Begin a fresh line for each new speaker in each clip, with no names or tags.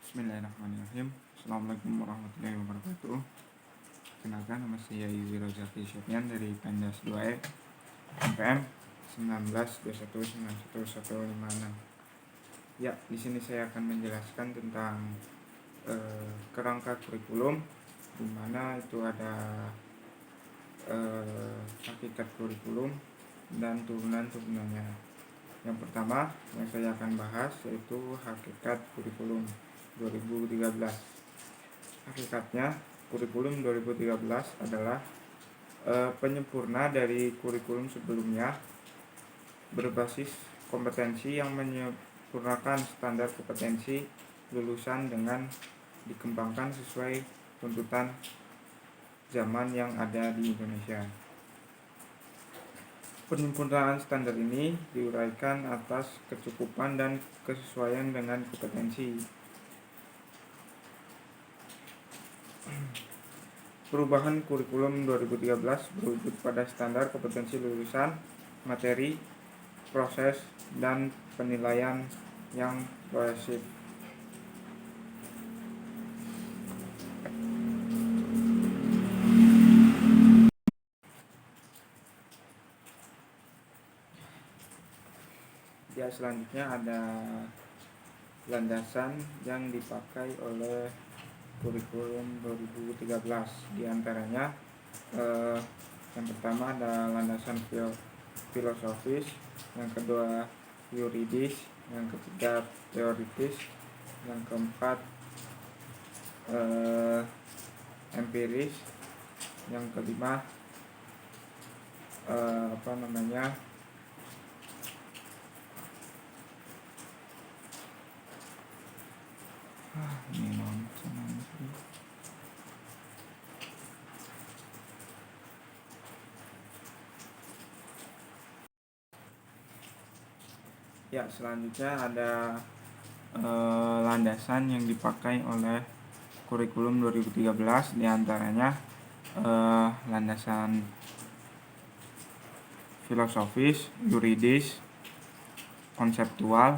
Bismillahirrahmanirrahim. Assalamualaikum warahmatullahi wabarakatuh. Kenalkan, nama saya Yuzi Rozaki Sofyan dari Pendas 2E MPM 1921911156. Ya, di sini saya akan menjelaskan tentang kerangka kurikulum, di mana itu ada hakikat kurikulum dan turunan-turunannya. Yang pertama yang saya akan bahas yaitu hakikat kurikulum 2013. Hakikatnya, kurikulum 2013 adalah penyempurna dari kurikulum sebelumnya, berbasis kompetensi yang menyempurnakan standar kompetensi lulusan dengan dikembangkan sesuai tuntutan zaman yang ada di Indonesia. Penyempurnaan standar ini diuraikan atas kecukupan dan kesesuaian dengan kompetensi. Perubahan kurikulum 2013 berwujud pada standar kompetensi lulusan, materi, proses, dan penilaian yang kohesif. Ya, selanjutnya ada landasan yang dipakai oleh kurikulum 2013. Di antaranya yang pertama ada landasan filosofis, yang kedua yuridis, yang ketiga teoritis, yang keempat empiris, yang kelima Ya, selanjutnya ada landasan yang dipakai oleh kurikulum 2013, diantaranya landasan filosofis, yuridis, konseptual,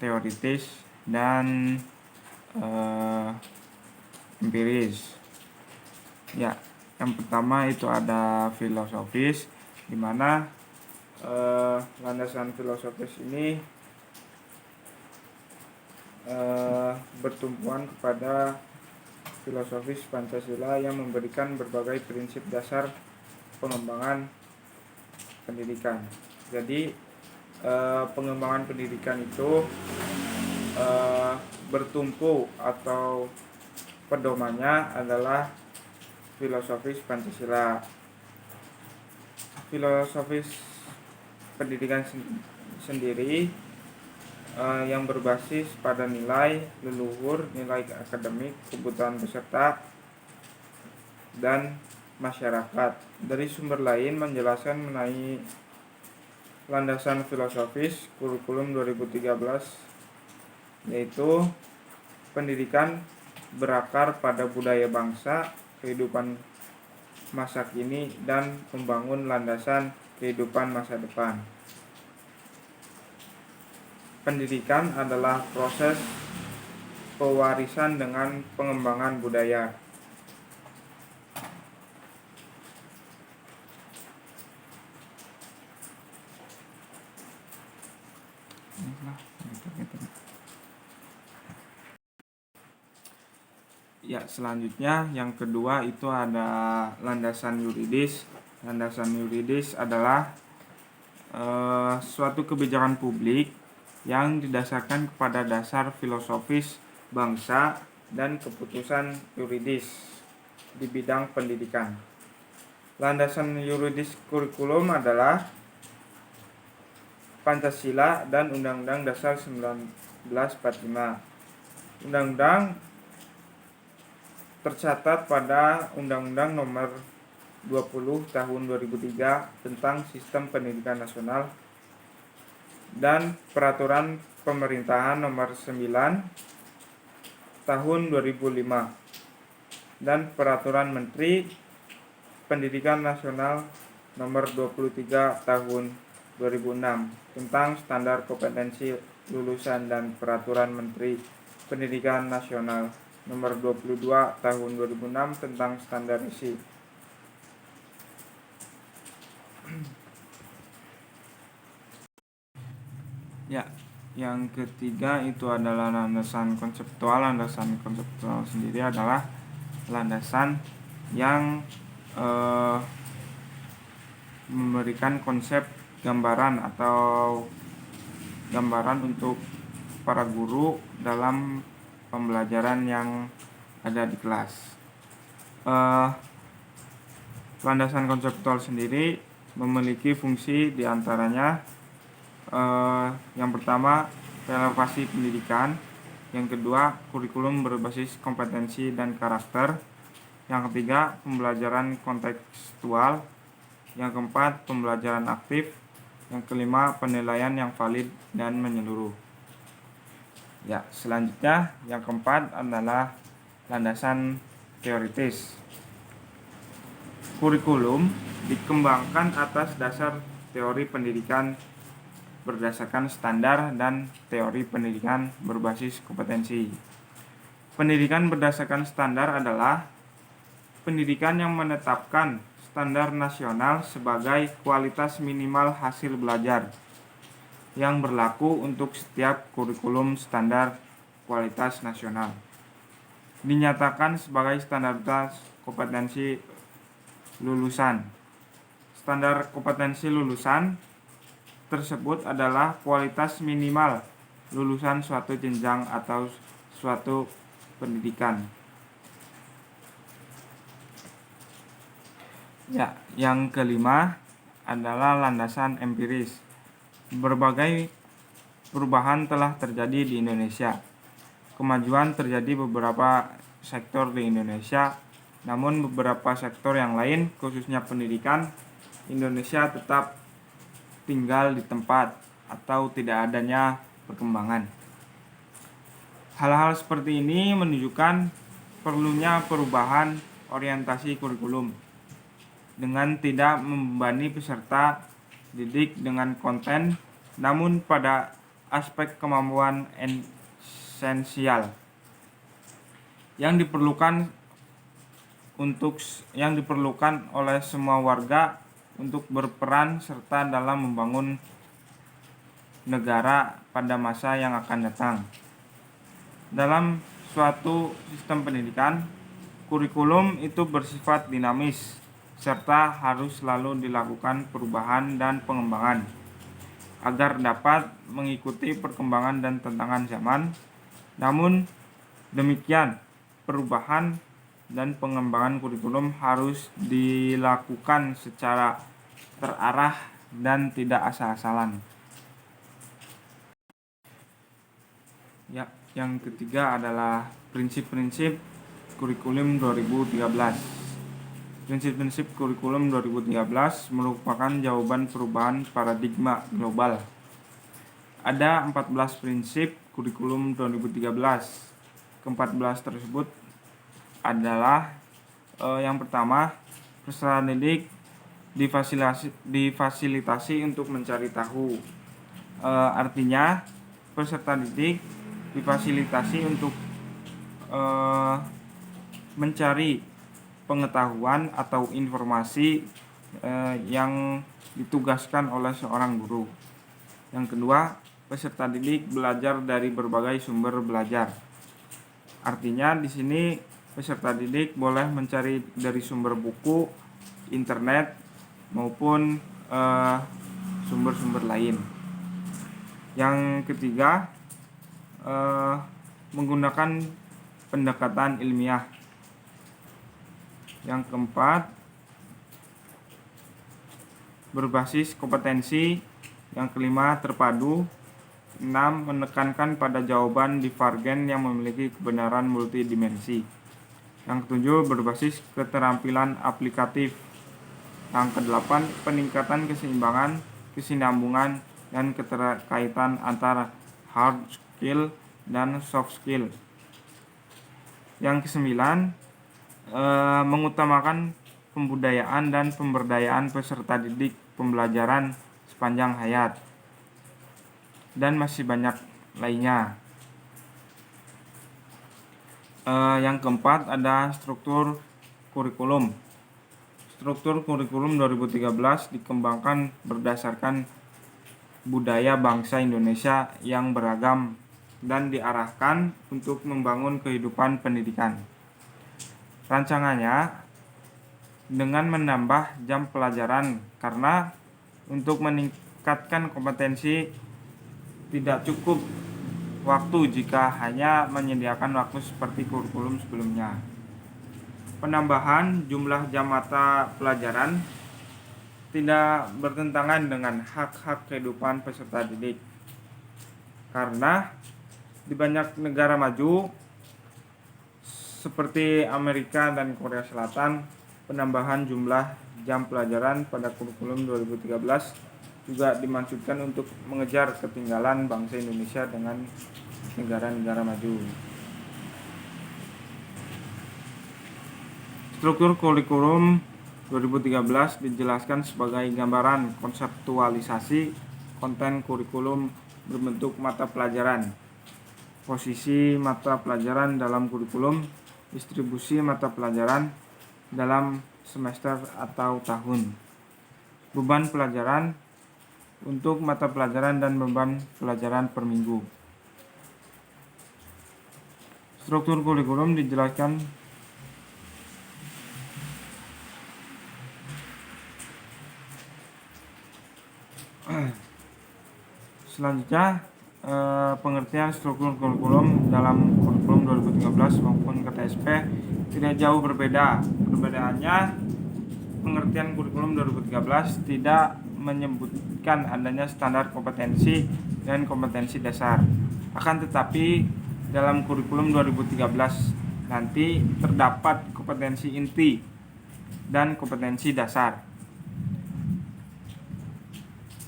teoritis, dan empiris. Ya, yang pertama itu ada filosofis, di mana landasan filosofis ini bertumpuan kepada filosofis Pancasila yang memberikan berbagai prinsip dasar pengembangan pendidikan. Jadi pengembangan pendidikan itu bertumpu atau pedomannya adalah filosofis Pancasila. Filosofis pendidikan sendiri yang berbasis pada nilai leluhur, nilai akademik, kebutuhan peserta, dan masyarakat. Dari sumber lain menjelaskan mengenai landasan filosofis kurikulum 2013, yaitu pendidikan berakar pada budaya bangsa, kehidupan masa kini, dan membangun landasan kehidupan masa depan. Pendidikan adalah proses pewarisan dengan pengembangan budaya. Ya, selanjutnya yang kedua itu ada landasan yuridis. Landasan yuridis adalah suatu kebijakan publik yang didasarkan kepada dasar filosofis bangsa dan keputusan yuridis di bidang pendidikan. Landasan yuridis kurikulum adalah Pancasila dan Undang-Undang Dasar 1945. Undang-undang tercatat pada Undang-Undang Nomor 20 Tahun 2003 tentang Sistem Pendidikan Nasional dan Peraturan Pemerintahan Nomor 9 Tahun 2005 dan Peraturan Menteri Pendidikan Nasional Nomor 23 Tahun 2006 tentang standar kompetensi lulusan dan Peraturan Menteri Pendidikan Nasional Nomor 22 Tahun 2006 tentang standar isi. Ya, yang ketiga itu adalah landasan konseptual. Landasan konseptual sendiri adalah landasan yang memberikan konsep gambaran atau gambaran untuk para guru dalam pembelajaran yang ada di kelas. Landasan konseptual sendiri memiliki fungsi diantaranya yang pertama relevasi pendidikan, yang kedua kurikulum berbasis kompetensi dan karakter, yang ketiga pembelajaran kontekstual, yang keempat pembelajaran aktif, yang kelima penilaian yang valid dan menyeluruh. Ya, selanjutnya yang keempat adalah landasan teoritis. Kurikulum dikembangkan atas dasar teori pendidikan berdasarkan standar dan teori pendidikan berbasis kompetensi. Pendidikan berdasarkan standar adalah pendidikan yang menetapkan standar nasional sebagai kualitas minimal hasil belajar yang berlaku untuk setiap kurikulum standar kualitas nasional. Dinyatakan sebagai standar kompetensi lulusan. Standar kompetensi lulusan tersebut adalah kualitas minimal lulusan suatu jenjang atau suatu pendidikan. Ya, yang kelima adalah landasan empiris. Berbagai perubahan telah terjadi di Indonesia. Kemajuan terjadi beberapa sektor di Indonesia, namun beberapa sektor yang lain, khususnya pendidikan, Indonesia tetap tinggal di tempat atau tidak adanya perkembangan. Hal-hal seperti ini menunjukkan perlunya perubahan orientasi kurikulum dengan tidak membebani peserta didik dengan konten, namun pada aspek kemampuan esensial yang diperlukan oleh semua warga untuk berperan serta dalam membangun negara pada masa yang akan datang. Dalam suatu sistem pendidikan, kurikulum itu bersifat dinamis serta harus selalu dilakukan perubahan dan pengembangan agar dapat mengikuti perkembangan dan tantangan zaman. Namun demikian, perubahan dan pengembangan kurikulum harus dilakukan secara terarah dan tidak asal-asalan. Ya, yang ketiga adalah prinsip-prinsip kurikulum 2013. Prinsip-prinsip kurikulum 2013 merupakan jawaban perubahan paradigma global. Ada 14 prinsip kurikulum 2013. Ke-14 tersebut adalah yang pertama, peserta didik difasilitasi untuk mencari tahu. Artinya peserta didik difasilitasi untuk mencari pengetahuan atau informasi yang ditugaskan oleh seorang guru. Yang kedua, peserta didik belajar dari berbagai sumber belajar. Artinya di sini peserta didik boleh mencari dari sumber buku, internet, maupun sumber-sumber lain. Yang ketiga, menggunakan pendekatan ilmiah. Yang keempat, berbasis kompetensi. Yang kelima, terpadu. 6. Menekankan pada jawaban divergen yang memiliki kebenaran multidimensi. Yang ketujuh, berbasis keterampilan aplikatif. Yang kedelapan, peningkatan keseimbangan, kesinambungan, dan keterkaitan antara hard skill dan soft skill. Yang kesembilan, mengutamakan pembudayaan dan pemberdayaan peserta didik pembelajaran sepanjang hayat. Dan masih banyak lainnya. Yang keempat ada struktur kurikulum. Struktur kurikulum 2013 dikembangkan berdasarkan budaya bangsa Indonesia yang beragam dan diarahkan untuk membangun kehidupan pendidikan. Rancangannya dengan menambah jam pelajaran karena untuk meningkatkan kompetensi tidak cukup waktu jika hanya menyediakan waktu seperti kurikulum sebelumnya. Penambahan jumlah jam mata pelajaran tidak bertentangan dengan hak-hak kehidupan peserta didik. Karena di banyak negara maju seperti Amerika dan Korea Selatan, penambahan jumlah jam pelajaran pada kurikulum 2013 juga dimaksudkan untuk mengejar ketinggalan bangsa Indonesia dengan negara-negara maju. Struktur kurikulum 2013 dijelaskan sebagai gambaran konseptualisasi konten kurikulum berbentuk mata pelajaran, posisi mata pelajaran dalam kurikulum, distribusi mata pelajaran dalam semester atau tahun, beban pelajaran untuk mata pelajaran dan beban pelajaran per minggu. Struktur kurikulum dijelaskan selanjutnya. Pengertian struktur kurikulum dalam kurikulum 2013 maupun KTSP tidak jauh berbeda. Perbedaannya, pengertian kurikulum 2013 tidak menyebutkan adanya standar kompetensi dan kompetensi dasar. Akan tetapi dalam kurikulum 2013 nanti terdapat kompetensi inti dan kompetensi dasar.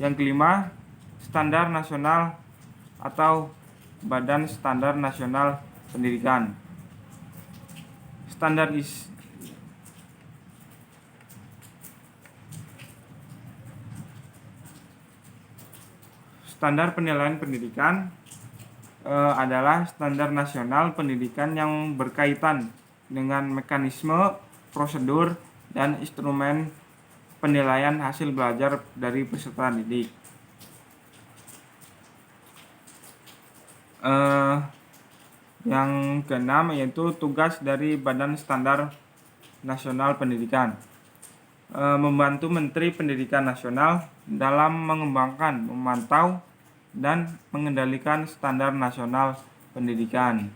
Yang kelima, standar nasional atau Badan Standar Nasional Pendidikan. Standar penilaian pendidikan adalah standar nasional pendidikan yang berkaitan dengan mekanisme, prosedur, dan instrumen penilaian hasil belajar dari peserta didik. Yang keenam yaitu tugas dari Badan Standar Nasional Pendidikan, membantu Menteri Pendidikan Nasional dalam mengembangkan, memantau, dan mengendalikan standar nasional pendidikan.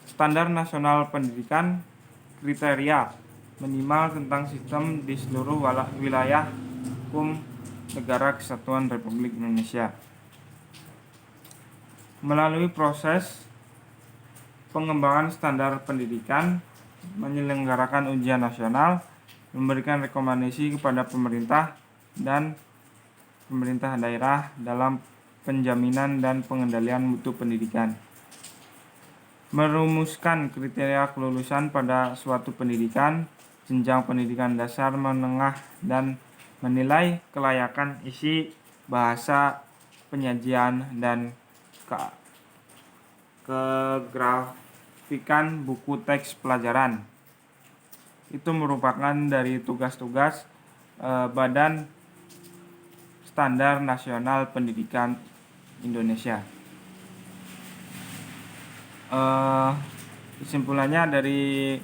Standar nasional pendidikan kriteria minimal tentang sistem di seluruh wilayah hukum Negara Kesatuan Republik Indonesia. Melalui proses pengembangan standar pendidikan, menyelenggarakan ujian nasional, memberikan rekomendasi kepada pemerintah dan pemerintah daerah dalam penjaminan dan pengendalian mutu pendidikan, merumuskan kriteria kelulusan pada suatu pendidikan, jenjang pendidikan dasar, menengah, dan menilai kelayakan isi, bahasa, penyajian, dan kegrafikan buku teks pelajaran. Itu merupakan dari tugas-tugas Badan Standar Nasional Pendidikan Indonesia. Kesimpulannya dari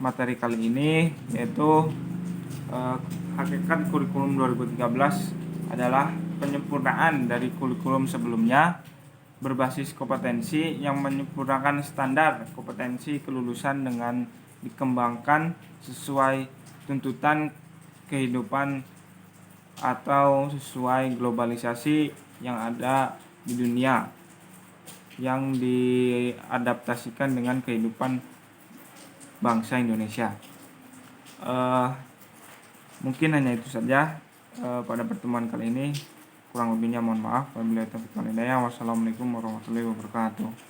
materi kali ini yaitu hakikat kurikulum 2013 adalah penyempurnaan dari kurikulum sebelumnya berbasis kompetensi yang menyempurnakan standar kompetensi kelulusan dengan dikembangkan sesuai tuntutan kehidupan atau sesuai globalisasi yang ada di dunia, yang diadaptasikan dengan kehidupan bangsa Indonesia. Mungkin hanya itu saja pada pertemuan kali ini. Kurang lebihnya mohon maaf. Wassalamualaikum warahmatullahi wabarakatuh.